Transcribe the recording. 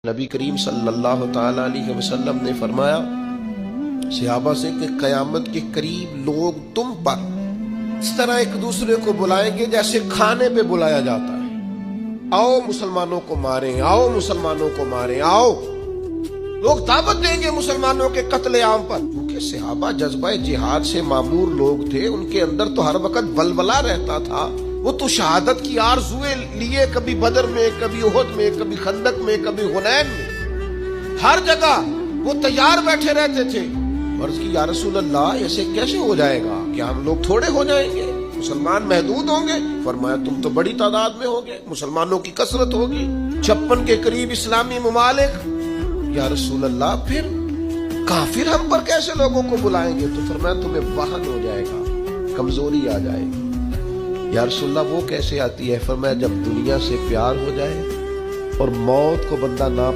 نبی کریم صلی اللہ تعالی علیہ وسلم نے فرمایا صحابہ سے کہ قیامت کے قریب لوگ تم پر اس طرح ایک دوسرے کو بلائیں گے جیسے کھانے پہ بلایا جاتا ہے، آؤ مسلمانوں کو ماریں، آؤ مسلمانوں کو ماریں، آؤ۔ لوگ دعوت دیں گے مسلمانوں کے قتل عام پر، کیونکہ صحابہ جذبہ جہاد سے معمور لوگ تھے، ان کے اندر تو ہر وقت ولولہ رہتا تھا۔ وہ تو شہادت کی آرزویں لیے کبھی بدر میں، کبھی احد میں، کبھی خندق میں، کبھی حنین میں، ہر جگہ وہ تیار بیٹھے رہتے تھے۔ عرض کی یا رسول اللہ ایسے کیسے ہو جائے گا کہ ہم لوگ تھوڑے ہو جائیں گے، مسلمان محدود ہوں گے؟ فرمایا تم تو بڑی تعداد میں ہوگے، مسلمانوں کی کثرت ہوگی، 56 کے قریب اسلامی ممالک۔ یا رسول اللہ پھر کافر ہم پر کیسے لوگوں کو بلائیں گے؟ تو فرمایا تمہیں وہن ہو جائے گا، کمزوری آ جائے گی۔ یا رسول اللہ وہ کیسے آتی ہے؟ فرمایا جب دنیا سے پیار ہو جائے اور موت کو بندہ نہ